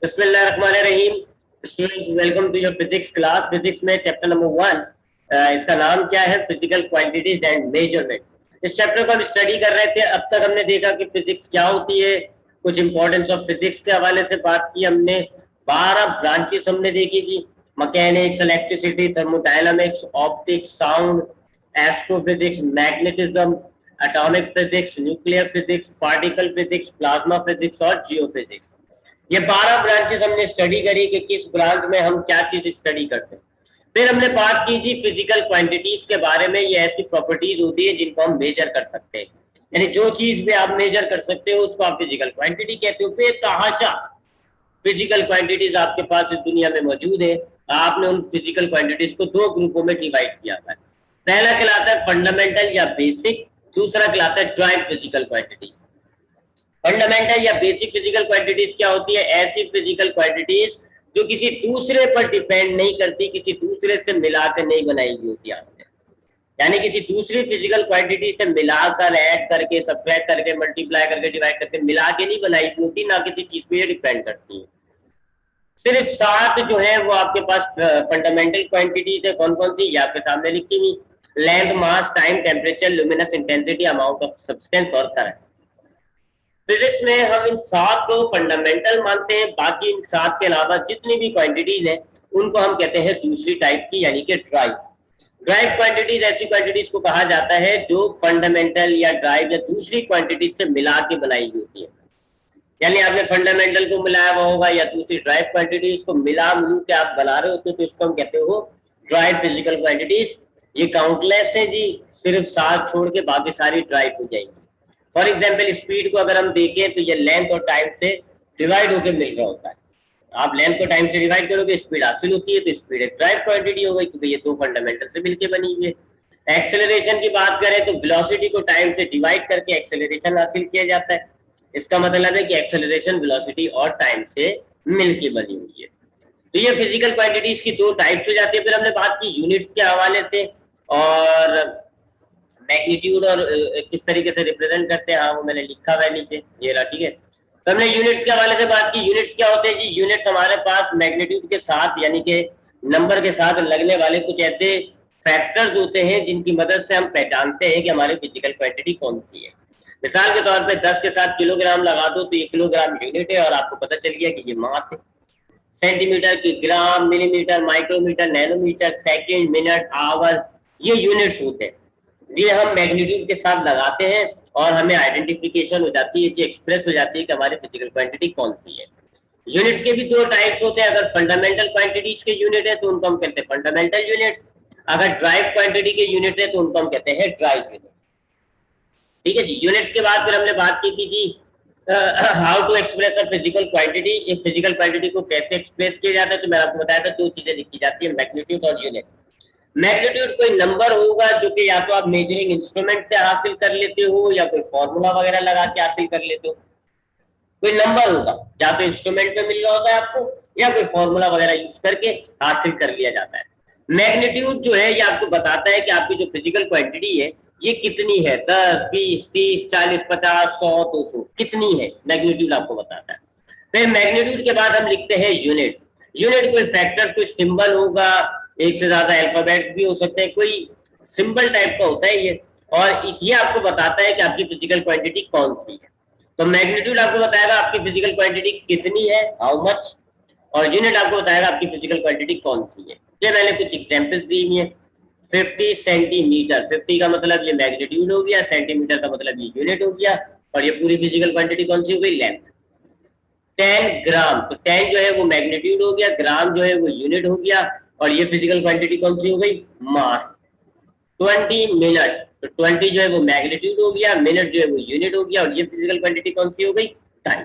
बिस्मिल्लाहिर्रहमानिर्रहीम। Students, welcome to your physics class. Physics में chapter number 1, इसका नाम क्या है? Physical quantities and measurement. इस चैप्टर को हम स्टडी कर रहे थे। अब तक हमने देखा कि फिजिक्स क्या होती है, कुछ इंपॉर्टेंस ऑफ फिजिक्स के हवाले से बात की हमने। 12 ब्रांचेस हमने देखी थी, mechanics, electricity, thermodynamics, optics, sound, astrophysics, magnetism, atomic physics, nuclear physics, particle physics, plasma physics और जियोफिजिक्स। ये 12 ब्रांचेस हमने स्टडी करी कि किस ब्रांच में हम क्या चीज स्टडी करते हैं। फिर हमने बात की थी फिजिकल क्वांटिटीज के बारे में। ये ऐसी प्रॉपर्टीज होती है जिनको हम मेजर कर सकते हैं, यानी जो चीज भी आप मेजर कर सकते हो उसको आप फिजिकल क्वांटिटी कहते हो। बेतहाशा फिजिकल क्वांटिटीज आपके पास इस दुनिया में मौजूद है। आपने उन फिजिकल क्वांटिटीज को 2 ग्रुपों में डिवाइड किया था। पहला कहलाता है फंडामेंटल या बेसिक, दूसरा कहलाता है ड्राइव फिजिकल क्वांटिटीज। फंडामेंटल या बेसिक फिजिकल क्वांटिटीज क्या होती है? ऐसी फिजिकल क्वांटिटीज जो किसी दूसरे पर डिपेंड नहीं करती, किसी दूसरे से मिलाकर नहीं बनाई गई होती आपने, यानी किसी दूसरी फिजिकल क्वांटिटी से मिलाकर, ऐड करके, सब्ट्रैक्ट करके, मल्टीप्लाई करके, डिवाइड करके मिला के नहीं बनाई गई होती, ना किसी चीज पे डिपेंड करती है। सिर्फ 7 जो है वो आपके पास फंडामेंटल क्वांटिटीज है। कौन कौन सी? ये आपके सामने लिखी हुई: length, mass, time, temperature, luminous intensity, amount of substance और करंट। फिजिक्स में हम इन 7 को फंडामेंटल मानते हैं। बाकी इन 7 के अलावा जितनी भी क्वांटिटीज हैं उनको हम कहते हैं दूसरी टाइप की, यानी कि ड्राइव। ड्राइव क्वांटिटीज ऐसी क्वांटिटीज को कहा जाता है जो फंडामेंटल या ड्राइव या दूसरी क्वांटिटीज से मिला के बनाई गई होती है। यानी आपने फंडामेंटल को मिलाया हुआ होगा या दूसरी ड्राइव क्वांटिटीज को मिला मिलू के आप बना रहे होते हो, तो इसको हम कहते हो ड्राइव फिजिकल क्वांटिटीज। ये काउंटलेस है जी, सिर्फ 7 छोड़ के बाकी सारी ड्राइव हो जाएंगी। फॉर एग्जाम्पल, स्पीड को अगर हम देखें तो ये लेंथ और टाइम से डिवाइड होकर मिल रहा होता है। आप लेंथ को टाइम से डिवाइड करोगे, स्पीड हासिल होती है, तो स्पीड एक ड्राइव क्वांटिटी हो गई, क्योंकि ये 2 फंडामेंटल से मिलकर बनी हुई है। एक्सेलरेशन की बात करें तो वेलोसिटी को टाइम से डिवाइड करके एक्सेलरेशन हासिल किया जाता है। इसका मतलब है कि एक्सेलरेशन वेलोसिटी और टाइम से मिलकर बनी हुई है। तो ये फिजिकल क्वांटिटीज की 2 टाइप्स हो जाती है। फिर हमने बात की यूनिट्स के हवाले से और मैग्नीट्यूड और किस तरीके से रिप्रेजेंट करते हैं। हाँ, वो मैंने लिखा हुआ है नीचे, ये रहा, ठीक है। तो हमने यूनिट्स के हवाले से बात की। यूनिट्स क्या होते हैं जी? यूनिट हमारे पास मैग्नीट्यूड के साथ, यानी कि नंबर के साथ लगने वाले कुछ ऐसे फैक्टर्स होते हैं जिनकी मदद से हम पहचानते हैं कि हमारी फिजिकल क्वांटिटी कौन सी है। मिसाल के तौर पे 10 के साथ किलोग्राम लगा दो तो ये किलोग्राम यूनिट है और आपको पता चल गया कि ये मास है। सेंटीमीटर की gram, millimetre, micrometre, nanometre, second, minute, hour, ये यूनिट्स होते हैं। ये हम मैग्नीट्यूड के साथ लगाते हैं और हमें आइडेंटिफिकेशन हो जाती है, एक्सप्रेस हो जाती है कि हमारी फिजिकल क्वांटिटी कौन सी है। यूनिट्स के भी 2 टाइप्स होते हैं। अगर फंडामेंटल क्वांटिटीज के यूनिट है तो उनको हम कहते हैं फंडामेंटल यूनिट। अगर ड्राइव क्वांटिटी के यूनिट है तो उनको हम कहते हैं ड्राइव यूनिट। ठीक है जी। यूनिट्स के बाद फिर हमने बात की थी जी how to express a physical quantity. एक फिजिकल क्वांटिटी को कैसे एक्सप्रेस किया जाता है, तो मैंने आपको बताया था 2 चीजें लिखी जाती है, मैग्नीट्यूड और यूनिट। मैग्नीट्यूड कोई नंबर होगा जो कि या तो आप मेजरिंग इंस्ट्रूमेंट से हासिल कर लेते हो या कोई फॉर्मूला वगैरह लगा के हासिल कर लेते हो। कोई नंबर होगा, या तो इंस्ट्रूमेंट में मिल रहा होता है आपको या कोई फॉर्मूला वगैरह यूज करके हासिल कर लिया जाता है। मैग्नीट्यूड जो है ये आपको बताता है कि आपकी जो फिजिकल क्वांटिटी है ये कितनी है, 10, 20, 30, 40, 50, 100, 200 कितनी है, मैग्नीट्यूड आपको बताता है। फिर मैग्नीट्यूड के बाद हम लिखते हैं यूनिट। यूनिट कोई फैक्टर, कोई सिंबल होगा, एक से ज्यादा अल्फाबेट भी हो सकते हैं, कोई सिंबल टाइप का होता है ये, और ये आपको बताता है कि आपकी फिजिकल क्वांटिटी कौन सी है। तो मैग्नीट्यूड आपको बताएगा आपकी फिजिकल क्वांटिटी कितनी है, हाउ मच, और यूनिट आपको बताएगा आपकी फिजिकल क्वांटिटी कौन सी है। ये मैंने कुछ एग्जांपल्स दी हुई है। 50 सेंटीमीटर, 50 का मतलब ये मैग्नीट्यूड हो गया, सेंटीमीटर का मतलब ये यूनिट हो गया, और ये पूरी फिजिकल क्वांटिटी कौन सी हो गई, लेंथ। 10 ग्राम, तो 10 जो है वो मैग्नीट्यूड हो गया, ग्राम जो है वो यूनिट हो गया, और ये फिजिकल क्वांटिटी कौन सी हो गई, मास। 20 मिनट, तो 20 जो है वो मैग्नीट्यूड हो गया, मिनट जो है वो यूनिट हो गया, और ये फिजिकल क्वांटिटी कौन सी हो गई, टाइम।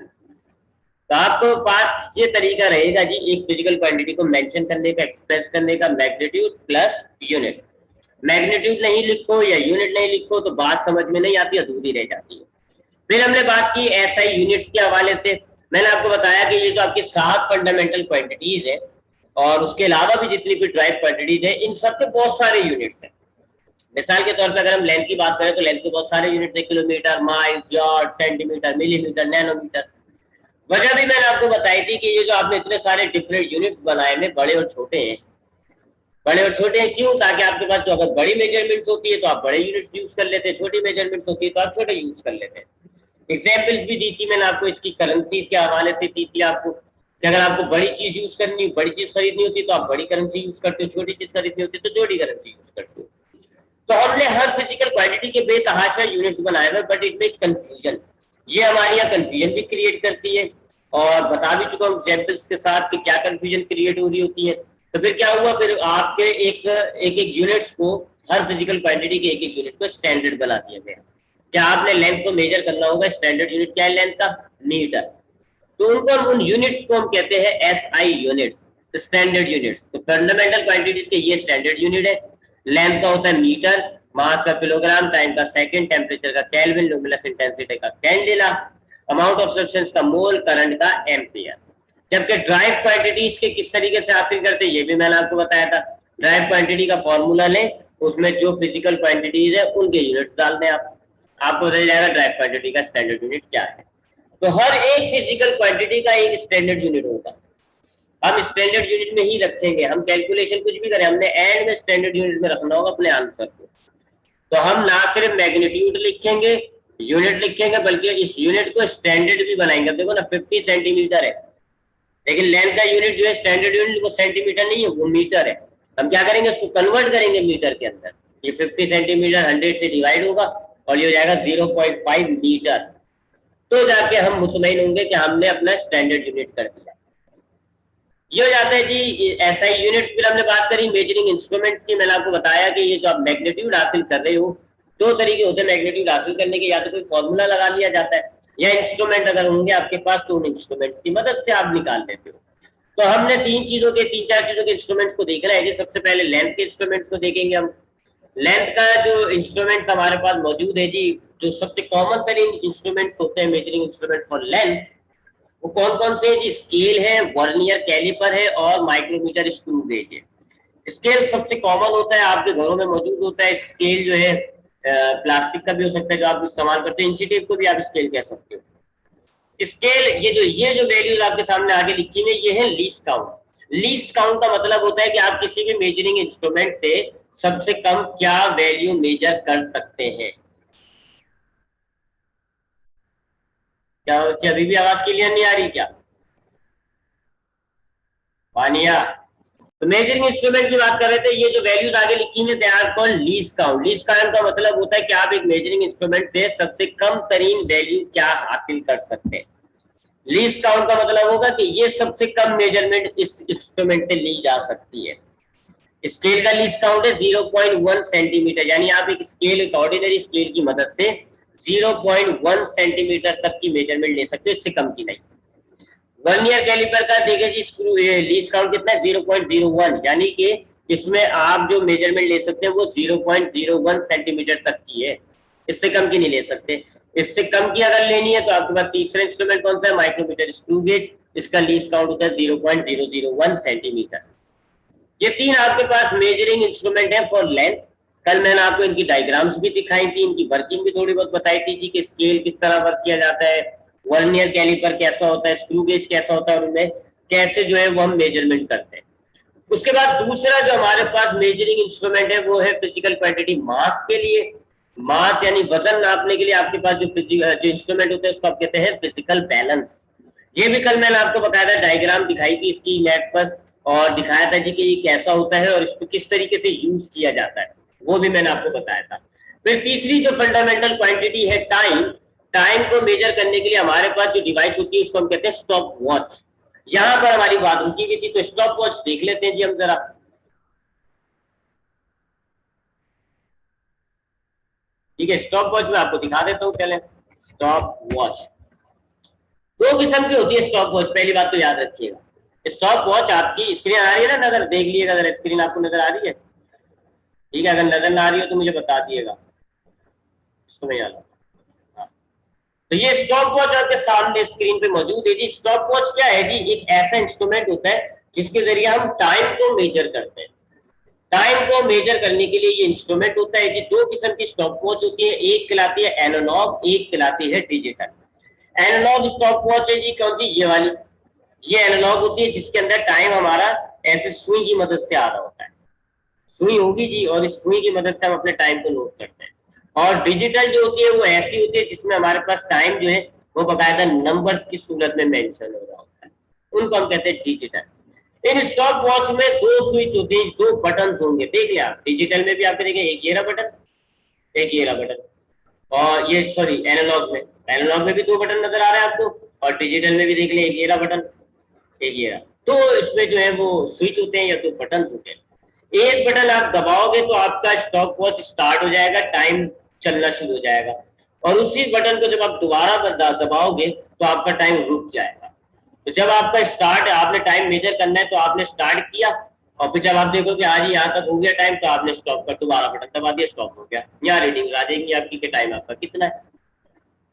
तो आपको पास ये तरीका रहेगा जी एक फिजिकल क्वांटिटी को मेंशन करने का, एक्सप्रेस करने का, मैग्नीट्यूड प्लस यूनिट। मैग्नीट्यूड नहीं लिखो या यूनिट नहीं लिखो तो बात समझ में नहीं आती, अधूरी रह जाती है। फिर हमने बात की एसआई यूनिट्स के हवाले से। मैंने आपको बताया कि ये जो आपकी 7 फंडामेंटल क्वांटिटीज है और उसके अलावा भी जितनी भी ड्राइव क्वांटिटीज है, इन सब के बहुत सारे यूनिट्स हैं। मिसाल के तौर पर अगर हम लेंथ की बात करें तो लेंथ के बहुत सारे यूनिट है, kilometre, mile, yard, centimetre, millimetre, nanometre. वजह भी मैंने आपको बताई थी कि ये जो आपने इतने सारे डिफरेंट यूनिट बनाए हैं, बड़े और छोटे हैं, बड़े और छोटे हैं क्यों? ताकि आपके पास जो अगर बड़ी मेजरमेंट होती है तो आप बड़े यूनिट यूज कर लेते हैं, छोटी मेजरमेंट होती है तो आप छोटे यूज कर लेते हैं। एग्जाम्पल्स भी दी थी मैंने आपको इसकी, करेंसी के हवाले से दी थी आपको कि अगर आपको बड़ी चीज यूज करनी, बड़ी चीज खरीदनी होती है तो आप बड़ी करेंसी यूज करते हो, छोटी चीज खरीदनी होती है तो छोटी करेंसी यूज करते हो। तो हमने हर फिजिकल क्वांटिटी के बेतहाशा यूनिट बनाए हुए, बट इट मेक कंफ्यूजन, ये हमारे यहाँ कंफ्यूजन भी क्रिएट करती है। और बता भी चुका हूँ एग्जाम्पल्स के साथ कि क्या कंफ्यूजन क्रिएट हो रही होती है। तो फिर क्या हुआ, फिर आपके एक एक यूनिट को, हर फिजिकल क्वांटिटी के एक एक यूनिट को स्टैंडर्ड बना दिया गया। क्या आपने लेंथ को मेजर करना होगा, स्टैंडर्ड यूनिट क्या है लेंथ का, मीटर। तो उनको उन यूनिट्स को हम कहते हैं एसआई यूनिट, स्टैंडर्ड यूनिट। तो फंडामेंटल क्वांटिटीज के ये स्टैंडर्ड यूनिट है। लेंथ का होता है मीटर, मास का किलोग्राम, टाइम का सेकंड, टेम्परेचर का केल्विन, लुमिनस इंटेंसिटी का कैंडेला, अमाउंट ऑफ सब्सटेंस का मोल, करंट का एम्पियर। जबकि ड्राइव क्वांटिटीज के किस तरीके से हासिल करते हैं ये भी मैंने आपको बताया था। ड्राइव क्वांटिटी का फॉर्मूला लें, उसमें जो फिजिकल क्वांटिटीज है उनके यूनिट्स डाल दें आप, आपको बताया जाएगा ड्राइव क्वांटिटी का स्टैंडर्ड यूनिट क्या है। तो हर एक फिजिकल क्वांटिटी का एक स्टैंडर्ड यूनिट होगा, हम स्टैंडर्ड यूनिट में ही रखेंगे। हम कैलकुलेशन कुछ भी करें, हमने एंड में स्टैंडर्ड यूनिट में रखना होगा अपने आंसर को। तो हम ना सिर्फ मैग्नीट्यूड लिखेंगे, यूनिट लिखेंगे, बल्कि इस यूनिट को स्टैंडर्ड भी बनाएंगे। देखो ना 50 सेंटीमीटर है, लेकिन लेंथ का यूनिट जो है स्टैंडर्ड यूनिट वो सेंटीमीटर नहीं है, वो मीटर है। हम क्या करेंगे, उसको कन्वर्ट करेंगे मीटर के अंदर। ये 50 सेंटीमीटर 100 से डिवाइड होगा और ये हो जाएगा 0.5 मीटर। तो जाके हम मुतमईन होंगे कि हमने अपना स्टैंडर्ड यूनिट कर दिया। ये हो जाता है जी एसआई यूनिट। फिर हमने बात करी मेजरिंग इंस्ट्रूमेंट की। मैंने आपको बताया कि ये जो आप मैग्नीट्यूड हासिल कर रहे हो, दो तरीके होते हैं मैग्नीट्यूड हासिल करने के, या तो कोई फॉर्मूला लगा लिया जाता है, या इंस्ट्रूमेंट अगर होंगे आपके पास तो उन इंस्ट्रूमेंट की मदद से आप निकाल लेते हो। तो हमने तीन चार चीजों के इंस्ट्रूमेंट को देखना है कि सबसे पहले लेंथ के इंस्ट्रूमेंट को देखेंगे हम। लेंथ का जो इंस्ट्रूमेंट हमारे पास मौजूद है जी, जो सबसे कॉमन तरीन इंस्ट्रूमेंट होते हैं मेजरिंग इंस्ट्रूमेंट फॉर लेंथ, वो कौन कौन से जी? स्केल है, वर्नियर कैलिपर है और माइक्रोमीटर स्क्रू गेज है। स्केल सबसे कॉमन होता है, आपके घरों में मौजूद होता है। स्केल जो है प्लास्टिक का भी हो सकता है जो आप इस्तेमाल करते हैं, इंची टेप को भी आप स्केल कह सकते हो। स्केल, ये जो वैल्यूज आपके सामने आगे लिखी हुई, ये है लीस्ट काउंट। लीस्ट काउंट का मतलब होता है कि आप किसी भी मेजरिंग इंस्ट्रूमेंट से सबसे कम क्या वैल्यू मेजर कर सकते हैं। क्या बच्चे अभी भी आवाज क्लियर नहीं आ रही क्या? वानिया, तो मेजरिंग इंस्ट्रूमेंट की बात कर रहे थे। ये जो वैल्यूज आगे लिखी है they are called least count. Least count का मतलब होता है कि आप एक मेजरिंग इंस्ट्रूमेंट से सबसे कम तरीन वैल्यू क्या हासिल कर सकते हैं। लीस्ट काउंट का मतलब होगा कि ये सबसे कम मेजरमेंट इस इंस्ट्रूमेंट से ली जा सकती है। स्केल का लीस्ट काउंट है 0.1 सेंटीमीटर, यानी आप एक स्केल, एक ऑर्डिनरी स्केल की मदद से 0.1 सेंटीमीटर तक की मेजरमेंट ले सकते हो, इससे कम की नहीं। वर्नियर कैलिपर का देखिए जी, स्क्रू लीस्ट काउंट कितना है 0.01, यानी कि इसमें आप जो मेजरमेंट ले सकते हैं वो 0.01 सेंटीमीटर तक की है, इससे कम की नहीं ले सकते। इससे कम की अगर लेनी है तो आपके पास तीसरा इंस्ट्रूमेंट कौन सा है? Micrometer screw gauge. इसका लीस्ट काउंट होता है 0.001 सेंटीमीटर। ये तीन आपके पास मेजरिंग इंस्ट्रूमेंट है फॉर लेंथ। कल मैंने आपको इनकी डायग्राम्स भी दिखाई थी, इनकी वर्किंग भी थोड़ी बहुत बताई थी जी कि स्केल किस तरह वर्क किया जाता है, वर्नियर कैलिपर कैसा होता है, स्क्रू गेज कैसा होता है, और उनमें कैसे जो है वो हम मेजरमेंट करते हैं। उसके बाद दूसरा जो हमारे पास मेजरिंग इंस्ट्रूमेंट है वो है फिजिकल क्वांटिटी मास के लिए। मास यानी वजन नापने के लिए आपके पास जो इंस्ट्रूमेंट होता है उसको आप कहते हैं फिजिकल बैलेंस। ये भी कल मैंने आपको बताया था, डायग्राम दिखाई थी इसकी नेट पर, और दिखाया था जी कि ये कैसा होता है और इसको किस तरीके से यूज किया जाता है, वो भी मैंने आपको बताया था। फिर तीसरी जो फंडामेंटल क्वांटिटी है टाइम। टाइम को मेजर करने के लिए हमारे पास जो डिवाइस होती है उसको हम कहते हैं स्टॉप वॉच। यहां पर हमारी बात रुकी हुई थी, तो स्टॉप वॉच देख लेते हैं जी हम जरा। ठीक है, स्टॉप वॉच में आपको दिखा देता हूँ, चले। स्टॉप वॉच दो किस्म की होती है। स्टॉप वॉच, पहली बात तो याद रखिएगा। स्टॉप वॉच आपकी स्क्रीन आ रही है ना, नजर देख लीजिएगा, अगर स्क्रीन आपको नजर आ रही है। ठीक है, अगर नजर ना आ रही हो तो मुझे बता दिएगा, इसको नहीं आ रहा। हाँ। तो ये स्टॉप वॉच आपके सामने स्क्रीन पे मौजूद है जी। स्टॉप वॉच क्या है जी? एक ऐसा इंस्ट्रूमेंट होता है जिसके जरिए हम टाइम को मेजर करते हैं। टाइम को मेजर करने के लिए ये इंस्ट्रूमेंट होता है जी। दो किस्म की स्टॉप वॉच होती है, एक कहलाती है एनालॉग, एक कहलाती है डिजिटल। एनालॉग स्टॉप वॉच है जी कौन सी, ये वाली, ये एनालॉग होती है जिसके अंदर टाइम हमारा ऐसे सुई की मदद से आ रहा होता है, सुई होगी जी, और इस सुई की मदद से हम अपने टाइम को नोट करते हैं। और डिजिटल जो होती है वो ऐसी होती है जिसमें हमारे पास टाइम जो है वो बकायदा नंबर्स की सूरत में मेंशन हो रहा होता है, उनको हम कहते हैं डिजिटल। इन स्टॉप वॉच में दो स्विच होते हैं, दो बटन होंगे, देख लिया आप, डिजिटल में भी आप देखेंगे एक ये रहा बटन, एक ये रहा बटन, और ये सॉरी एनालॉग में भी दो बटन नजर आ रहे हैं आपको, और डिजिटल में भी देख लें एक ये रहा बटन, एक ये रहा। तो इसमें जो है वो स्विच होते हैं या तो बटन होते हैं, एक बटन आप दबाओगे तो आपका स्टॉप वॉच स्टार्ट हो जाएगा, टाइम चलना शुरू हो जाएगा, और उसी बटन को जब आप दोबारा दबाओगे तो आपका टाइम रुक जाएगा। तो जब आपका स्टार्ट, आपने टाइम मेजर करना है तो आपने स्टार्ट किया, और फिर जब आप देखोगे आज यहाँ तक हो गया टाइम, तो आपने स्टॉप कर दोबारा बटन दबा दिया, स्टॉप हो गया, यहाँ रीडिंग आ जाएगी आपकी कि टाइम आपका कितना है।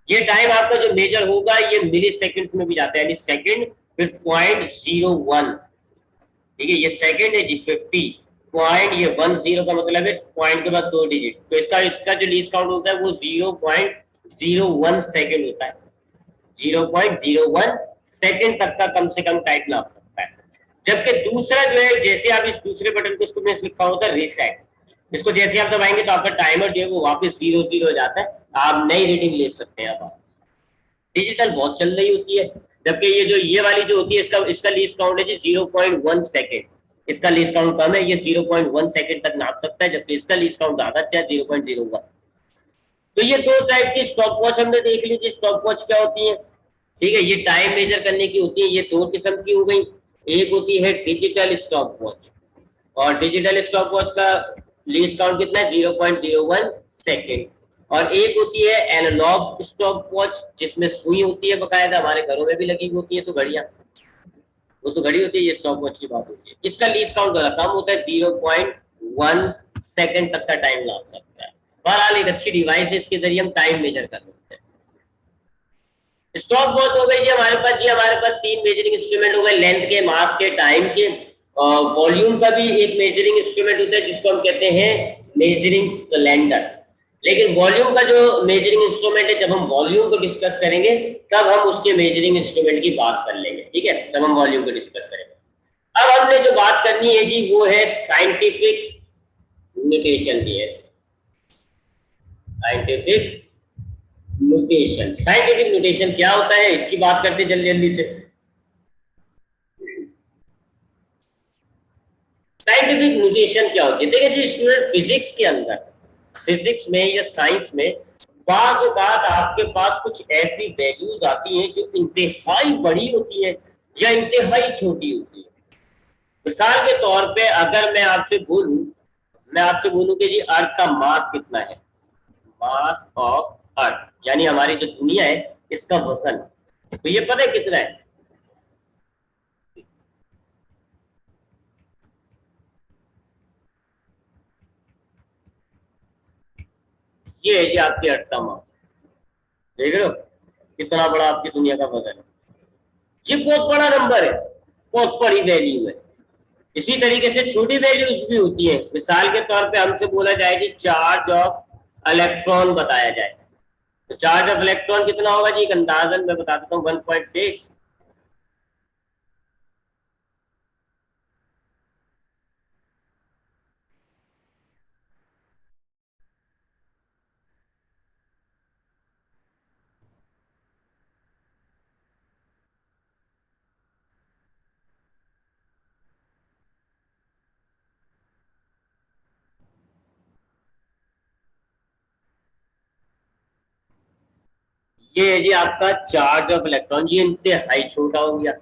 ये टाइम आपका जो मेजर होगा ये मिली सेकेंड में भी जाता है, यानी सेकेंड फिर 0.01, ठीक है, ये सेकेंड है जी 50 पॉइंट, ये 10 का मतलब है पॉइंट के बाद दो डिजिट, तो इसका इसका जो लीस्ट काउंट होता है वो 0.01 सेकेंड होता है, 0.01 सेकेंड तक का कम से कम टाइम नाप सकता है। जबकि दूसरा जो है, जैसे आप इस दूसरे बटन को, इसको में लिखा होता है रीसेट, इसको जैसे आप दबाएंगे तो आपका टाइमर जो है वो वापस 0 हो जाता है, आप नई रीडिंग ले सकते हैं। अब डिजिटल बहुत चल रही होती है, जबकि ये जो ये वाली जो होती है इसका इसका लीस्ट काउंट है जी 0.1 सेकेंड, इसका लीस्ट काउंट कम है, ये 0.1 सेकेंड तक नाप सकता है, जबकि इसका लीस्ट काउंट ज्यादा अच्छा है 0.01। तो ये दो टाइप की स्टॉप वॉच हमने देख ली थी, स्टॉप वॉच क्या होती है, ठीक है, ये टाइम मेजर करने की होती है, ये दो किस्म की हो गई, एक होती है डिजिटल स्टॉप वॉच, और डिजिटल स्टॉप वॉच का लीस्ट काउंट कितना है 0.01 सेकेंड, और एक होती है एनालॉग स्टॉप वॉच जिसमें सुई होती है बकायदा, हमारे घरों में भी लगी होती है तो घड़ियां, वो तो घड़ी होती है, ये स्टॉप वॉच की बात होती है, इसका लीस्ट काउंट ज्यादा कम होता है, 0.1 सेकेंड तक का टाइम ला सकता है। बहरहाल एक अच्छी डिवाइस है, इसके जरिए हम टाइम मेजर कर सकते हैं। स्टॉप वॉच हो गई जी हमारे पास, जी हमारे पास तीन मेजरिंग इंस्ट्रूमेंट हो गए, लेंथ के, मास के, टाइम के, वॉल्यूम का भी एक मेजरिंग इंस्ट्रूमेंट होता है जिसको हम कहते हैं मेजरिंग सिलेंडर। लेकिन वॉल्यूम का जो मेजरिंग इंस्ट्रूमेंट है, जब हम वॉल्यूम को डिस्कस करेंगे तब हम उसके मेजरिंग इंस्ट्रूमेंट की बात कर लेंगे, ठीक है, जब हम वॉल्यूम को डिस्कस करेंगे। अब हमने जो बात करनी है जी वो है साइंटिफिक नोटेशन की है, साइंटिफिक नोटेशन। साइंटिफिक नोटेशन क्या होता है इसकी बात करते हैं जल्दी जल्दी से। साइंटिफिक नोटेशन क्या होती है, देखिए जो स्टूडेंट फिजिक्स के अंदर, फिजिक्स में या साइंस में बात आपके पास कुछ ऐसी वैल्यूज आती हैं जो इंतहाई बड़ी होती है या इंतहाई छोटी होती है। मिसाल के तौर पे अगर मैं आपसे बोलूं कि जी अर्थ का मास कितना है, मास ऑफ अर्थ, यानी हमारी जो दुनिया है इसका वजन, तो ये पता है कितना है, ये है जी आपकी अर्थ का मास, देख रहे हो कितना बड़ा आपकी दुनिया का वजन है, ये बहुत बड़ा नंबर है, बहुत बड़ी वैल्यू है। इसी तरीके से छोटी वैल्यूज भी होती है, मिसाल के तौर पे हमसे बोला जाए कि चार्ज ऑफ इलेक्ट्रॉन बताया जाए, तो चार्ज ऑफ इलेक्ट्रॉन कितना होगा जी, एक अंदाजन मैं बता देता हूँ 1.6, ये है जी आपका चार्ज ऑफ इलेक्ट्रॉन, ये इंतहाई छोटा हो गया।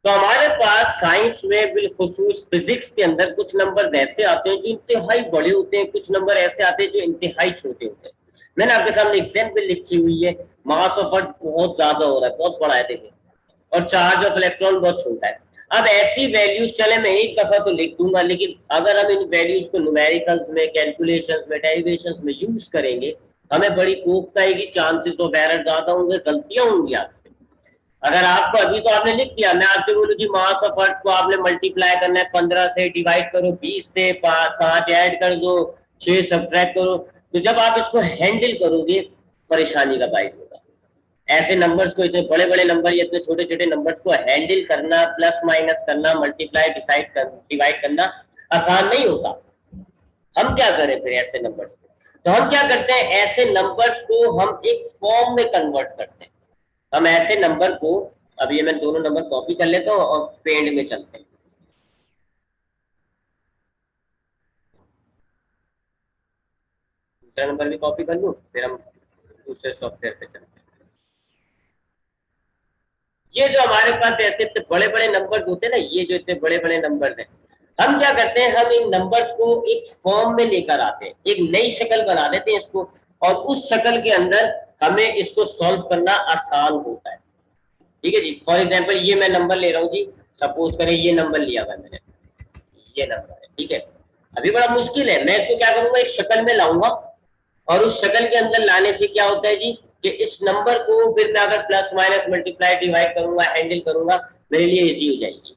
तो हमारे पास साइंस में बिलखुसूस फिजिक्स के अंदर कुछ नंबर ऐसे आते हैं जो इंतहाई बड़े होते हैं, कुछ नंबर ऐसे आते हैं जो इंतहाई छोटे होते हैं। मैंने आपके सामने एग्जाम्पल लिखी हुई है, मास ऑफ अर्थ बहुत ज्यादा हो रहा है, बहुत बड़ा है देखिए, और चार्ज ऑफ इलेक्ट्रॉन बहुत छोटा है। अब ऐसी वैल्यूज, चले मैं एक दफा तो लिख दूंगा, लेकिन अगर हम इन वैल्यूज को न्यूमेरिकल्स में, कैलकुलेशंस में, डेरिवेशंस में यूज करेंगे, हमें बड़ी कोफ्त आएगी, चांसेस ऑफ एरर ज्यादा होंगे, गलतियां होंगी आपसे। अगर आपको अभी तो आपने लिख दिया, मैं आपसे बोलूं जी मास ऑफ अर्थ को आपने मल्टीप्लाई करना है 15 से, डिवाइड करो 20 से, 5 ऐड कर दो, 6 सब्ट्रैक्ट करो, तो जब आप इसको हैंडल करोगे परेशानी का बाइट होगा। ऐसे नंबर्स को, इतने बड़े बड़े नंबर या इतने छोटे छोटे नंबर्स को हैंडल करना, प्लस माइनस करना, मल्टीप्लाई डिवाइड करना आसान नहीं होता। हम क्या करें फिर ऐसे नंबर्स को? तो हम क्या करते हैं, ऐसे नंबर्स को हम एक फॉर्म में कन्वर्ट करते हैं। हम ऐसे नंबर को, अब ये मैं दोनों नंबर कॉपी कर लेता हूँ और पेंड में चलते हैं। दूसरा नंबर भी कॉपी कर लूँ, फिर हम दूसरे सॉफ्टवेयर पे चलते हैं। ये जो हमारे पास ऐसे इतने बड़े बड़े नंबर होते हैं ना, ये जो इतने बड़े बड़े नंबर हैं, हम क्या करते हैं, हम इन नंबर्स को एक फॉर्म में लेकर आते हैं, एक नई शक्ल बना देते हैं इसको, और उस शक्ल के अंदर हमें इसको सॉल्व करना आसान होता है। ठीक है जी। फॉर एग्जाम्पल ये मैं नंबर ले रहा हूँ जी, सपोज करें ये नंबर लिया हुआ मैंने, ये नंबर है, ठीक है। अभी बड़ा मुश्किल है, मैं इसको क्या करूंगा, एक शक्ल में लाऊंगा, और उस शक्ल के अंदर लाने से क्या होता है जी, कि इस नंबर को फिर मैं अगर प्लस माइनस मल्टीप्लाई डिवाइड करूंगा, हैंडल करूंगा, मेरे लिए इजी हो जाएगी।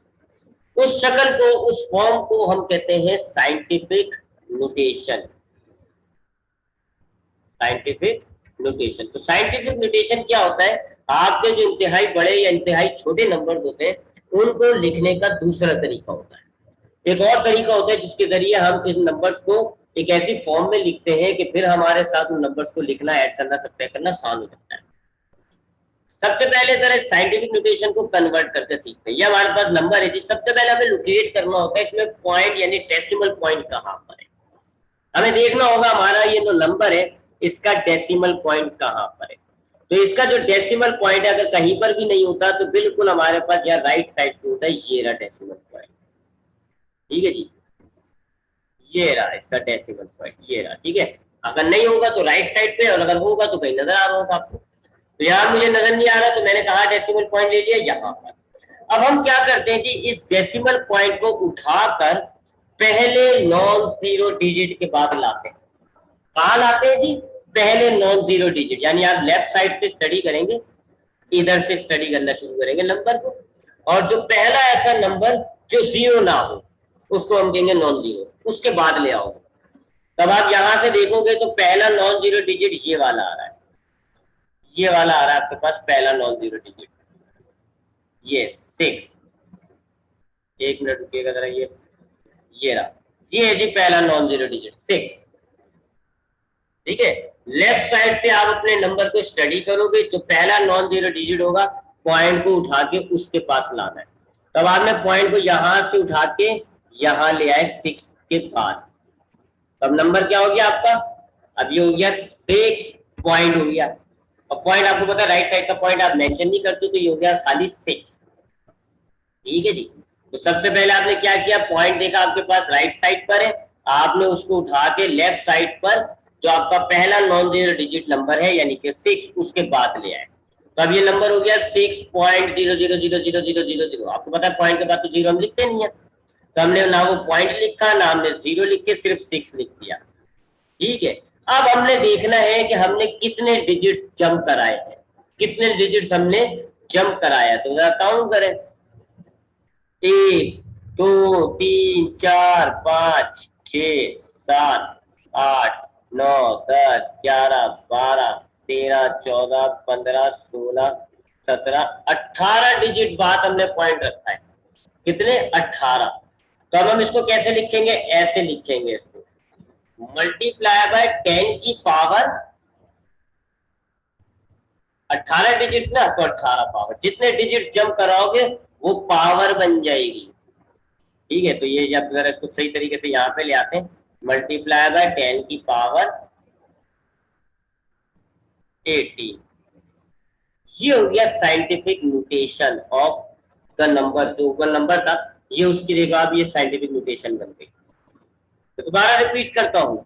उस शक्ल को, उस फॉर्म को हम कहते हैं साइंटिफिक नोटेशन। Scientific notation. तो साइंटिफिक नोटेशन क्या होता है, आपके जो इंतहाई बड़े या इंतहाई छोटे नंबर होते हैं उनको लिखने का दूसरा तरीका होता है। एक और तरीका होता है जिसके जरिए हम इस नंबर्स को एक ऐसी फॉर्म में लिखते हैं कि फिर हमारे साथ उन नंबर्स को लिखना, ऐड करना, सब्ट्रैक्ट करना आसान हो जाता है। सबसे पहले तरह साइंटिफिक नोटेशन को कन्वर्ट करके सीखते हैं। ये हमारे पास नंबर है जी, सबसे पहले हमें लोकेट करना होता है इसमें पॉइंट यानी डेसिमल पॉइंट कहाँ पर है। हमें देखना होगा हमारा ये जो नंबर है इसका डेसिमल पॉइंट कहाँ पर है। तो इसका जो डेसिमल पॉइंट है अगर कहीं पर भी नहीं होता तो बिल्कुल हमारे पास या राइट साइड पे होता है, ये रहा डेसिमल पॉइंट। ठीक है जी, ये रहा इसका डेसिमल पॉइंट, ये रहा। ठीक है, अगर नहीं होगा तो राइट साइड पे, और अगर होगा तो कहीं नजर आ रहा होगा आपको। तो यहाँ मुझे नजर नहीं आ रहा तो मैंने कहा डेसिमल पॉइंट ले लिया यहाँ पर। अब हम क्या करते हैं कि इस डेसिमल पॉइंट को उठाकर पहले नॉन जीरो डिजिट के बाद लाते हैं। कहाँ लाते हैं जी, पहले नॉन जीरो डिजिट, यानी आप लेफ्ट साइड से स्टडी करेंगे, इधर से स्टडी करना शुरू करेंगे नंबर को, और जो पहला ऐसा नंबर जो जीरो ना हो उसको हम कहेंगे नॉन जीरो, उसके बाद ले आओगे। तब आप यहां से देखोगे तो पहला नॉन जीरो डिजिट ये वाला आ रहा है, ये वाला आ रहा है आपके पास पहला नॉन जीरो डिजिट, ये 6। एक मिनट रुकिएगा जरा, ये रहा, ये है जी पहला नॉन जीरो डिजिट 6। ठीक है, लेफ्ट साइड से आप अपने नंबर को स्टडी करोगे तो पहला नॉन जीरो डिजिट होगा, पॉइंट को उठा के उसके पास लाना है। तब आपने पॉइंट को यहां से उठा के यहां ले आए 6 के बाद, तब नंबर क्या हो गया आपका, अब ये हो गया 6 पॉइंट हो गया। और पॉइंट आपको पता है राइट साइड का पॉइंट आप मेंशन नहीं करते तो ये हो गया खाली 6। ठीक है जी। तो सबसे पहले आपने क्या किया, पॉइंट देखा आपके पास राइट साइड पर है, आपने उसको उठा के लेफ्ट साइड पर जो आपका पहला नॉन जीरो डिजिट नंबर है यानी कि 6 उसके बाद ले आए। तो अब ये नंबर हो गया 6.0000000। आपको पता है पॉइंट के बाद तो जीरो हम लिखते नहीं है, तो हमने ना वो पॉइंट लिखा ना हमने जीरो लिख के सिर्फ 6 लिख दिया। ठीक है, अब हमने देखना है कि हमने कितने डिजिट जंप कराए हैं, कितने डिजिट हमने जंप कराया। तो जरा काउंट करें, 1 2 3 4 5 6 7 8 9 10 11 12 13 14 15 16 17 18 डिजिट बाद हमने पॉइंट रखा है। कितने, 18। तो अब हम इसको कैसे लिखेंगे, ऐसे लिखेंगे इसको, मल्टीप्लाई बाय 10 की पावर 18 डिजिट ना, तो 18 पावर, जितने डिजिट जंप कराओगे वो पावर बन जाएगी। ठीक है, तो ये जब अगर इसको सही तरीके से यहाँ पे ले आते हैं, मल्टीप्लाई बाय 10 की पावर 18, ये हो गया scientific notation of the number. जो ऊपर नंबर था ये उसकी जगह अब ये साइंटिफिक नोटेशन बन गई। तो दोबारा रिपीट करता हूँ,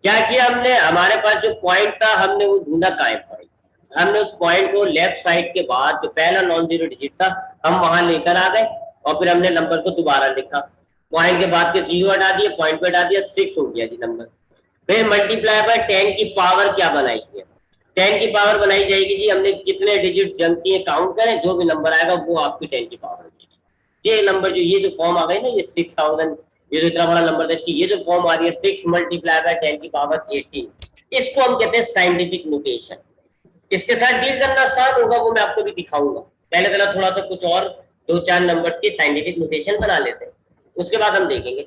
क्या किया हमने, हमारे पास जो पॉइंट था हमने वो ढूंढा कहाँ पॉइंट, हमने उस पॉइंट को लेफ्ट साइड के बाद जो पहला नॉन जीरो डिजिट था हम वहां लेकर आ गए, और फिर हमने नंबर को दोबारा लिखा, पॉइंट के बाद के जीरो हटा दिए, पॉइंट पे हटा दिया, 6 हो गया जी नंबर। फिर मल्टीप्लाई बाय 10 की पावर क्या बनाई है, 10 की पावर बनाई जाएगी जी, हमने कितने डिजिट जंप किए काउंट करें, जो भी नंबर आएगा वो आपकी 10 की पावर होगी। ये नंबर जो ये जो फॉर्म आ गई ना, ये 6000, ये जो इतना बड़ा नंबर था इसकी ये जो फॉर्म आ रही है 6 मल्टीप्लाई बाय 10 की पावर 18, इसको हम कहते हैं साइंटिफिक नोटेशन। इसके साथ डील करना आसान होगा, वो मैं आपको भी दिखाऊंगा। पहले थोड़ा सा कुछ और 2-4 नंबर के साइंटिफिक नोटेशन बना लेते हैं, उसके बाद हम देखेंगे।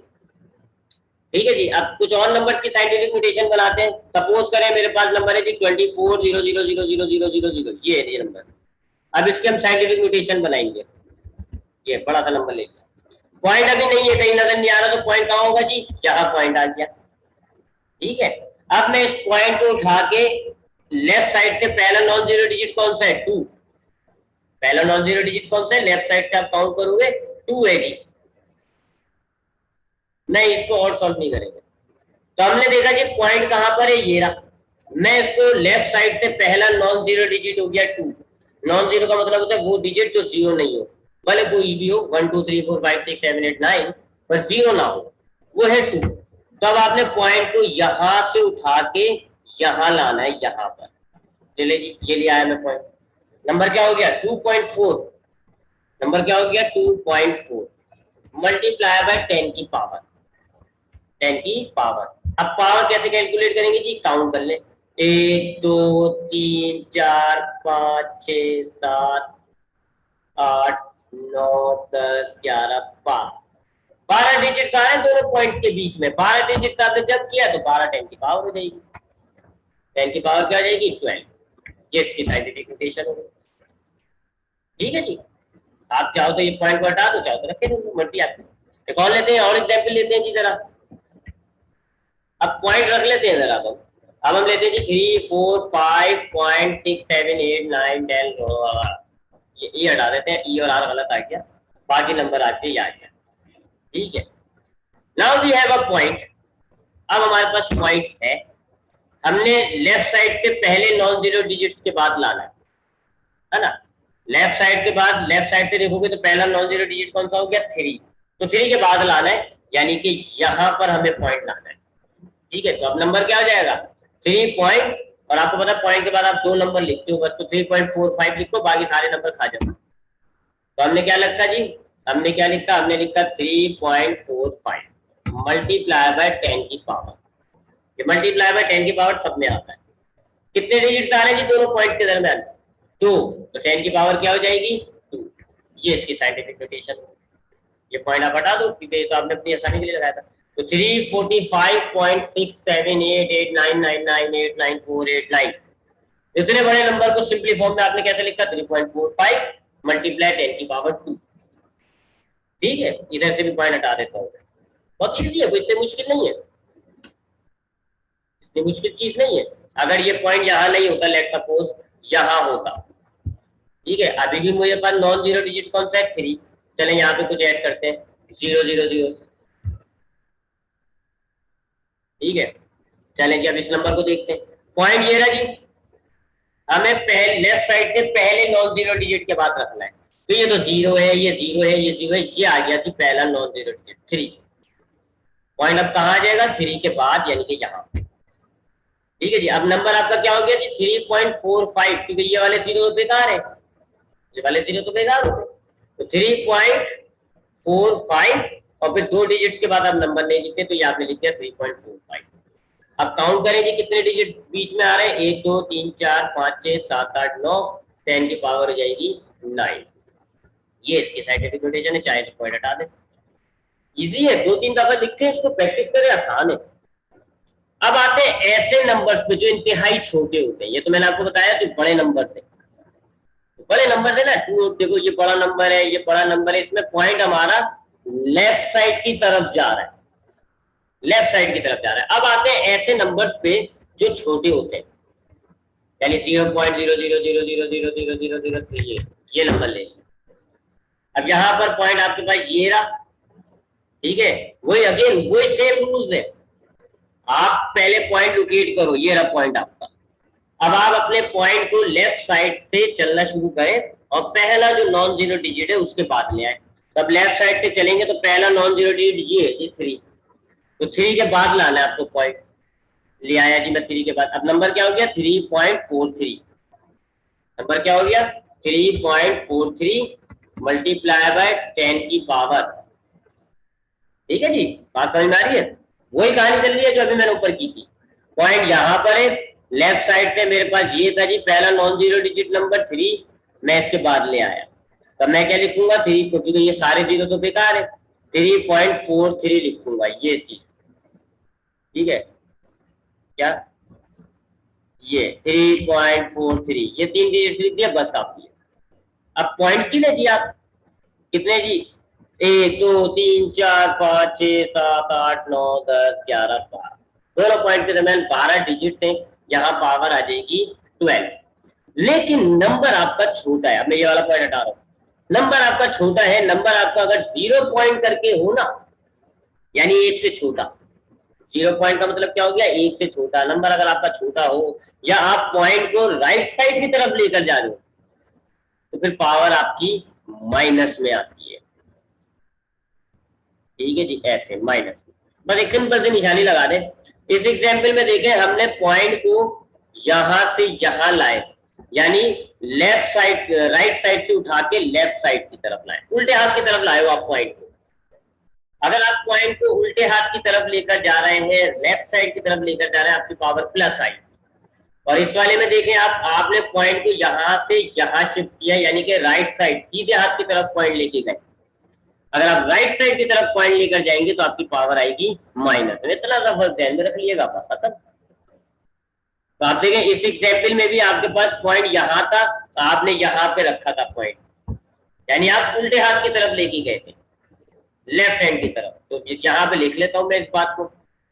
ठीक है जी, अब कुछ और नंबर की साइंटिफिक नोटेशन बनाते हैं। सपोज करें मेरे पास नंबर है जी 24,000,000,000, ये है ये नंबर। अब इसके हम साइंटिफिक नोटेशन बनाएंगे। ये बड़ा सा नंबर लेंगे, पॉइंट अभी नहीं है, कहीं नजर नहीं आ रहा, तो पॉइंट कहाँ होगा जी, यहाँ पॉइंट आ गया। ठीक है, अब मैं इस पॉइंट को उठा के लेफ्ट साइड से पहला नॉन जीरो डिजिट कौन सा है, 2। पहला नॉन जीरो डिजिट कौन सा है, लेफ्ट साइड से आप काउंट करोगे 2 है जी। नहीं, इसको और सॉल्व नहीं करेंगे। तो हमने देखा जी पॉइंट कहां पर है, ये रहा। मैं इसको लेफ्ट साइड से पहला नॉन जीरो डिजिट हो गया 2। नॉन जीरो का मतलब होता है वो डिजिट जो जीरो नहीं हो, भले कोई भी हो 1 2 3 4 5 6 7 8 9, पर जीरो ना हो, वो है 2। तो अब आपने पॉइंट को यहां से उठा के यहां लाना है, यहां पर। चलिए जी, ये लिया है मैं पॉइंट। नंबर क्या हो गया 2.4। नंबर क्या हो गया 2.4 मल्टीप्लाई बाय 10 की पावर 10 की पावर। अब पावर कैसे कैलकुलेट करेंगे जी, काउंट कर ले, 1 2 3 4 5 6 7 8 9 10 11 12 डिजिट आ रहे हैं दोनों पॉइंट्स के बीच में। 12 डिजिट आपने जब किया तो 12 10 की पावर हो जाएगी। 10 की पावर क्या हो जाएगी 12। ये इसकी साइंटिफिक नोटेशन होगी। ठीक है जी, आप चाहो तो ये पॉइंट को हटा दो, चाहो तो रखे दो, मर्जी आपकी। एक और लेते हैं, और एग्जाम्पल लेते हैं जी जरा। अब पॉइंट रख लेते हैं जरा। अब हम लेते हैं जी 3 4 5.6 7 8 9 10। ये हटा देते हैं, ई और आर गलत आ गया, बाकी नंबर आके ये आ गया। ठीक है, now we have a point. अब हमारे पास पॉइंट है, हमने लेफ्ट साइड से पहले नॉन जीरो डिजिट्स के बाद लाना है ना। लेफ्ट साइड के बाद, लेफ्ट साइड से देखोगे तो पहला नॉन जीरो डिजिट कौन सा हो गया 3, तो 3 के बाद लाना है, यानी कि यहां पर हमें पॉइंट लाना है। ठीक है, तो अब नंबर क्या हो जाएगा 3 पॉइंट, और आपको पता है पॉइंट के बाद आप 2 नंबर लिखते हो बस, तो 3.45 लिखो, बाकी सारे नंबर खा जाओ। तो हमने क्या लिखा जी, हमने क्या लिखा, हमने लिखा 3.45 मल्टीप्लाई बाय 10 की पावर। ये मल्टीप्लाई बाय 10 की पावर सब में आता है। कितने डिजिट आ रहे हैं जी दोनों पॉइंट्स के दरमियान, 2, तो 10 की पावर क्या हो जाएगी 2। ये इसकी साइंटिफिक नोटेशन। ये पॉइंट आप हटा दो क्योंकि तो आपने अपनी आसानी के लिए लगाया था। तो 345.67889999899489, इतने बड़े नंबर को सिंपली फॉर्म में आपने कैसे लिखा 3.45 मल्टीप्लाई 10 की पावर 2। ठीक है, इधर से भी पॉइंट हटा देता हूँ। बहुत इजी है, इतनी मुश्किल नहीं है, इतनी मुश्किल चीज नहीं है। अगर ये पॉइंट यहाँ नहीं होता, लेट सपोज यहाँ होता, ठीक है, अभी भी मुझे पास नॉन जीरो डिजिट कौन सा है 3। चले यहाँ पे कुछ ऐड करते हैं 0 0 0। ठीक है, चलें जी अब इस नंबर को देखते हैं। पॉइंट ये रहा जी, हमें पहले लेफ्ट साइड से पहले नॉन जीरो डिजिट के बाद रखना है। तो ये तो 0 है, ये 0 है, ये 0 है, ये आ गया जी पहला नॉन जीरो डिजिट 3। पॉइंट अब कहाँ आ जाएगा 3 के बाद, यानी कि यहाँ। ठीक है जी, अब नंबर आपका क्या हो गया जी 3.45, क्योंकि ये वाले 0 बेकार है, ये वाले 0 तो बेकार हो गए। तो 3.45 और फिर 2 डिजिट के बाद आप नंबर नहीं लिखते, तो ये आपने लिख दिया 3.45। अब काउंट करें जी कितने डिजिट बीच में आ रहे हैं, 1 2 3 4 5 6 7 8 9, 10 की पावर हो जाएगी 9। ये इसकी साइंटिफिक नोटेशन है, चाहे तो पॉइंट हटा दें। इजी है, 2-3 दफा लिखते हैं इसको, प्रैक्टिस करें, आसान है। अब आते हैं ऐसे नंबर पे जो इंतहाई छोटे होते हैं। ये तो मैंने आपको बताया कि बड़े नंबर थे, बड़े नंबर थे ना, देखो ये बड़ा नंबर है, ये बड़ा नंबर है, इसमें पॉइंट हमारा लेफ्ट साइड की तरफ जा रहा है, लेफ्ट साइड की तरफ जा रहा है। अब आते हैं ऐसे नंबर पे जो छोटे होते हैं, यानी 0.000000003, ये नंबर ले। अब यहाँ पर पॉइंट आपके पास ये रहा, ठीक है, वही अगेन वही सेम रूल्स है। आप पहले पॉइंट लोकेट करो, ये रहा पॉइंट आपका। अब आप अपने पॉइंट को लेफ्ट साइड से चलना शुरू करें और पहला जो नॉन जीरो डिजिट है उसके बाद ले आए। तब लेफ्ट साइड से चलेंगे तो पहला नॉन जीरो डिजिट ये है 3, तो 3 के बाद लाना है आपको पॉइंट। ले आया जी मैं 3 के बाद। अब नंबर क्या हो गया 3.43। नंबर क्या हो गया 3.43 मल्टीप्लाई बाय 10 की पावर। ठीक है जी, बात समझ में आ रही है। वही कहानी चल रही है जो अभी मैंने ऊपर की थी। पॉइंट यहाँ पर है, लेफ्ट साइड से मेरे पास ये था जी पहला नॉन जीरो डिजिट नंबर 3, मैं इसके बाद ले आया, तो मैं क्या लिखूंगा 3, क्योंकि ये सारे जीरो तो बेकार है, 3.43 लिखूंगा ये चीज, ठीक है क्या, ये 3.43, ये 3 डिजिट लिख दिया, बस काफी है। अब पॉइंट की जी आप कितने जी, 1 2 3 4 5 6 7 8 9 10 11 12, दोनों पॉइंट के दरमियान 12 डिजिट है, यहाँ पावर आ जाएगी 12। लेकिन नंबर आपका छोटा है, अब मैं ये वाला पॉइंट हटा रहा हूं, नंबर आपका छोटा है, नंबर आपका अगर 0 पॉइंट करके हो ना, यानी 1 से छोटा, 0 पॉइंट का मतलब क्या हो गया, 1 से छोटा नंबर अगर आपका छोटा हो, या आप पॉइंट को राइट साइड की तरफ लेकर जा रहे हो, तो फिर पावर आपकी माइनस में आती है, ठीक है जी, ऐसे माइनस में। बस एक सिंपल से निशानी लगा दें। इस एग्जाम्पल में देखें, हमने पॉइंट को यहां से यहां लाए, यानी लेफ्ट साइड, राइट साइड से उठा के लेफ्ट साइड की तरफ लाए, उल्टे हाथ की तरफ लाए हो आप पॉइंट को। अगर आप पॉइंट को उल्टे हाथ की तरफ लेकर जा रहे हैं, लेफ्ट साइड की तरफ लेकर जा रहे हैं, आपकी पावर प्लस आई। और इस वाले में देखें आप, आपने पॉइंट को यहां से यहां शिफ्ट किया, यानी कि राइट साइड सीधे हाथ की तरफ पॉइंट लेके गए। अगर आप राइट साइड की तरफ पॉइंट लेकर जाएंगे तो आपकी पावर आएगी माइनस। इतना सा फर्क ध्यान में रख लीजिएगा, खत्म। तो आप देखें इस एग्जाम्पल में भी आपके पास पॉइंट यहां था, आपने यहां पे रखा था पॉइंट, यानी आप उल्टे हाथ की तरफ लेके गए थे, लेफ्ट हैंड की तरफ। तो यहां पे लिख लेता हूं मैं इस बात को,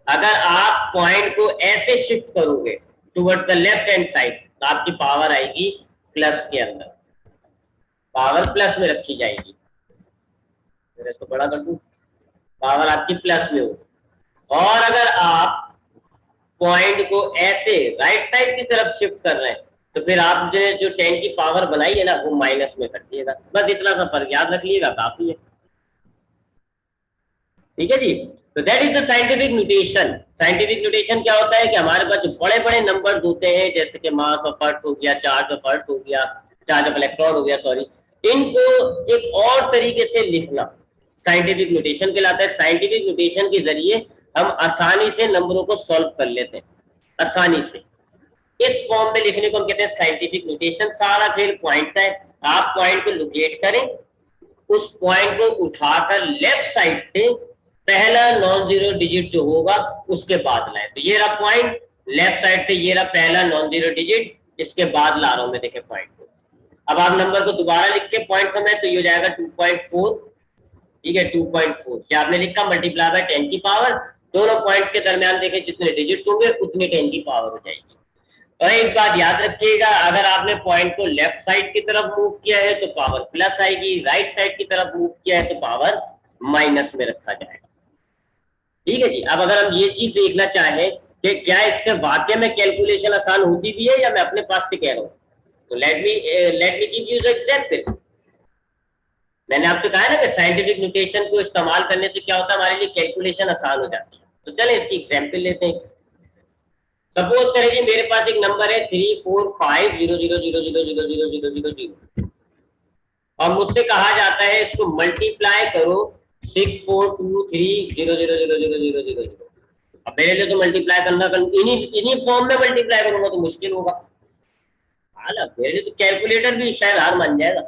अगर आप पॉइंट को ऐसे शिफ्ट करोगे towards the left hand side, तो आपकी पावर आएगी प्लस के अंदर, पावर प्लस में रखी जाएगी। इसको बड़ा कर दूं, पावर आपकी प्लस में हो। और अगर आप पॉइंट को ऐसे राइट साइड की तरफ शिफ्ट कर रहे हैं, तो फिर आपने जो 10 की पावर बनाई है ना, वो माइनस में कर दिएगा। बस इतना सा फर्क याद रख लीजिएगा, काफी है, ठीक है जी। तो that is the scientific mutation. Scientific mutation क्या होता है कि हमारे पास जो बड़े बड़े नंबर होते हैं, जैसे कि मास ऑफ अर्थ हो गया, चार्ज ऑफ अर्थ हो गया, चार्ज ऑफ इलेक्ट्रॉन हो गया, सॉरी, इनको एक और तरीके से लिखना साइंटिफिक म्यूटेशन कहलाता है। साइंटिफिक म्यूटेशन के जरिए हम आसानी से नंबरों को सॉल्व कर लेते हैं, आसानी से। इस फॉर्म में लिखने को हम कहते हैं साइंटिफिक म्यूटेशन। सारा खेल पॉइंट का है, आप पॉइंट को लोकेट करें, उस पॉइंट को उठाकर लेफ्ट साइड से पहला नॉन जीरो डिजिट जो होगा उसके बाद लाए। तो ये रहा पॉइंट, लेफ्ट साइड से ये रहा पहला नॉन जीरो डिजिट, इसके बाद ला रहा हूं मैं, देखे पॉइंट को। अब आप नंबर को दोबारा लिख के पॉइंट समय, तो ये हो जाएगा 2.4, ठीक है, 2.4 क्या आपने लिखा, मल्टीप्लाई बाय 10 की पावर, दोनों पॉइंट्स के दरमियान देखें जितने डिजिट होंगे उतनी 10 की पावर हो जाएगी। और एक बात याद रखिएगा, अगर आपने पॉइंट को लेफ्ट साइड की तरफ मूव किया है तो पावर प्लस आएगी, राइट साइड की तरफ मूव किया है तो पावर माइनस में रखा जाएगा, ठीक है जी। अब अगर हम ये चीज देखना चाहें कि क्या इससे वाकई में कैलकुलेशन आसान होती भी है या मैं अपने पास से कह रहा हूं, तो let me give you the example. मैंने आपसे कहा ना कि साइंटिफिक म्यूटेशन को इस्तेमाल करने से क्या होता है, हमारे लिए कैलकुलेशन आसान हो जाती है। तो चलें इसकी एग्जांपल लेते हैं। सपोज करें कि मेरे पास एक नंबर है 3450000000000 और मुझसे कहा जाता है इसको मल्टीप्लाई करो 642300000000। अब मेरे लिए तो मल्टीप्लाई करना इन्हीं फॉर्म में मल्टीप्लाई करूंगा तो मुश्किल होगा, हालांकि मेरे लिए तो कैलकुलेटर भी शायद हार मान जाएगा,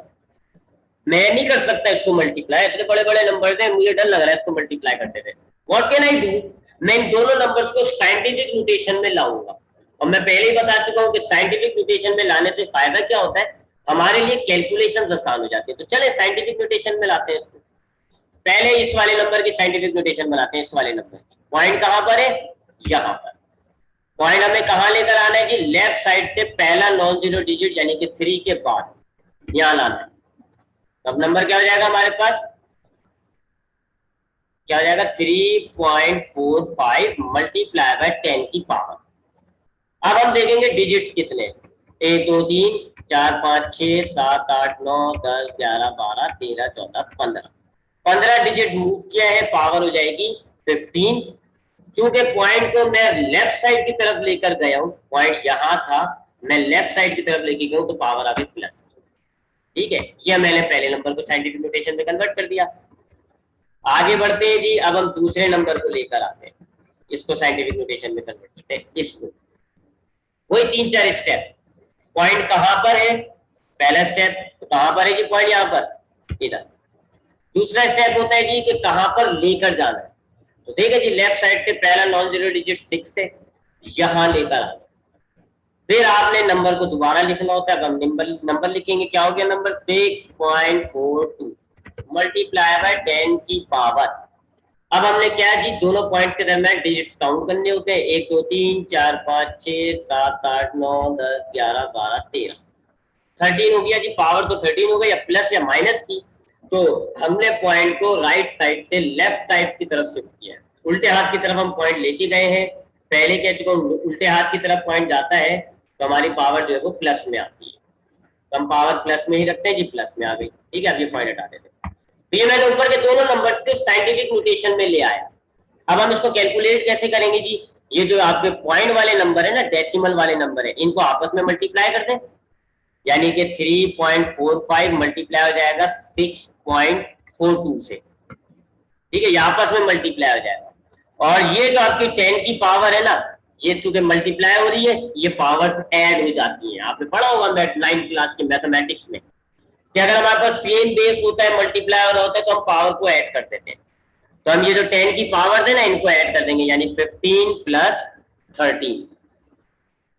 मैं नहीं कर सकता इसको मल्टीप्लाई, इतने बड़े बड़े नंबर है, मुझे डर लग रहा है इसको मल्टीप्लाई करते थे। व्हाट कैन आई डू, मैं इन दोनों नंबर्स को साइंटिफिक म्यूटेशन में लाऊंगा। और मैं पहले ही बता चुका हूं कि साइंटिफिक म्यूटेशन में लाने से फायदा क्या होता है, हमारे लिए कैलकुलेशन आसान हो जाती है। तो चले साइंटिफिक म्यूटेशन में लाते हैं इसको। पहले इस वाले नंबर की साइंटिफिक म्यूटेशन बनाते हैं, इस वाले नंबर की। पॉइंट कहां पर है, यहां पर। पॉइंट हमें कहां लेकर आना है जी, लेफ्ट साइड से पहला नॉन जीरो डिजिट यानी कि 3 के बाद यहां लाना है। अब नंबर क्या हो जाएगा हमारे पास, क्या हो जाएगा 3.45 मल्टीप्लाई बाय 10 की पावर। अब हम देखेंगे डिजिट्स कितने, 1 2 3 4 5 6 7 8 9 10 11 12 13 14 15, 15 डिजिट मूव किया है, पावर हो जाएगी 15। क्योंकि पॉइंट को मैं लेफ्ट साइड की तरफ लेकर गया हूं, पॉइंट यहां था, मैं लेफ्ट साइड की तरफ लेके गया हूं, तो पावर आ गई प्लस, ठीक है। यह मैंने पहले नंबर को साइंटिफिक नोटेशन में कन्वर्ट कर दिया। आगे बढ़ते हैं जी, अब हम दूसरे नंबर को लेकर आते हैं, इसको साइंटिफिक नोटेशन में कन्वर्ट करते हैं। इसको वही 3-4 स्टेप। पॉइंट कहां पर है, पहला स्टेप तो कहां पर है जी पॉइंट, यहां पर इधर। दूसरा स्टेप होता है जी कि कहां पर लेकर जाना है, तो देखिए जी लेफ्ट साइड से पहला नॉन जीरो डिजिट 6 है, यहां लेकर आना। फिर आपने नंबर को दोबारा लिखना होता है। अब हम नंबर लिखेंगे, क्या हो गया नंबर 6.42 मल्टीप्लाई बाय 10 की पावर। अब हमने क्या जी दोनों पॉइंट्स के दरमियान डिजिट काउंट करने होते हैं, 1 2 3 4 5 6 7 8 9 10 11 12 13 13 हो गया जी। पावर तो 13 हो गई, या प्लस या माइनस की, तो हमने पॉइंट को राइट साइड से लेफ्ट साइड की तरफ शिफ्ट किया, उल्टे हाथ की तरफ हम पॉइंट लेके गए हैं। पहले क्या चुका उल्टे हाथ की तरफ पॉइंट जाता है तो हमारी पावर जो है वो प्लस में आती है, तो हम पावर प्लस में ही रखते हैं जी, प्लस में आ गई। ठीक है, अब ये पॉइंट हटा देते हैं। तो ये मैंने ऊपर के दोनों नंबर्स को साइंटिफिक नोटेशन में ले आया। अब हम इसको कैलकुलेट कैसे करेंगे जी, ये जो आपके पॉइंट वाले नंबर है ना, डेसिमल वाले नंबर है, इनको आपस में मल्टीप्लाई कर दें, यानी कि 3.45 मल्टीप्लाई हो जाएगा 6.42 से। ठीक है, ये आपस में मल्टीप्लाई हो जाएगा। और ये जो आपकी 10 की पावर है ना, ये चूंकि मल्टीप्लाई हो रही है, ये पावर ऐड हो जाती है। आपने पढ़ा होगा 9th क्लास के मैथमेटिक्स में कि अगर हमारे पास सेम बेस होता है, मल्टीप्लाई हो रहा होता है, तो हम पावर को ऐड कर देते हैं। तो हम ये जो 10 की पावर है ना, इनको ऐड कर देंगे, यानी 15 प्लस 13।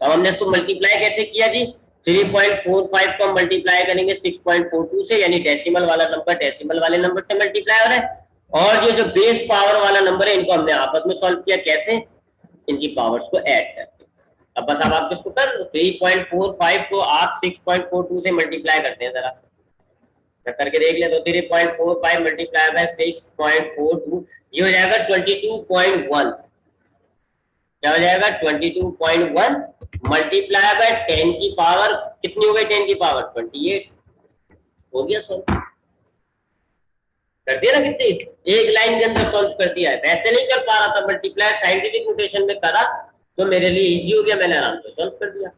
तो हमने इसको मल्टीप्लाई कैसे किया जी, 3.45 को मल्टीप्लाई करेंगे 6.42 से, यानी डेसिमल वाला नंबर डेसिमल वाले नंबर से मल्टीप्लाई हो रहा है, और ये जो बेस पावर वाला नंबर है इनको हमने आपस में सॉल्व किया, कैसे, इनकी पावर्स को ऐड करके। अब बस आप इसको कर 3.45 को आप 6.42 से मल्टीप्लाई करते हैं, जरा करके देख ले। तो 3.45 मल्टीप्लाई बाय 6.42, ये हो जाएगा 22.1। क्या हो जाएगा 22.1 मल्टीप्लाई बाय 10 की पावर, कितनी हो गई 10 की पावर 28। हो गया सॉल्व, कर दिया ना, कितनी एक लाइन के अंदर सॉल्व कर दिया है। वैसे नहीं कर पा रहा था, मल्टीप्लाई साइंटिफिक नोटेशन में करा तो मेरे लिए इजी हो गया, मैंने आराम से सॉल्व कर दिया।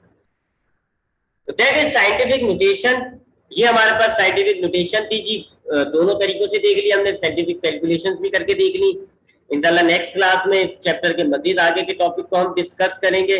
तो दैट इज साइंटिफिक नोटेशन। ये हमारे पास साइंटिफिक नोटेशन थी जी, दोनों तरीकों से देख लिया हमने, साइंटिफिक कैलकुलेशंस भी करके देख ली। इंशाल्लाह नेक्स्ट क्लास में इस चैप्टर के मजीद आगे के टॉपिक को हम डिस्कस करेंगे।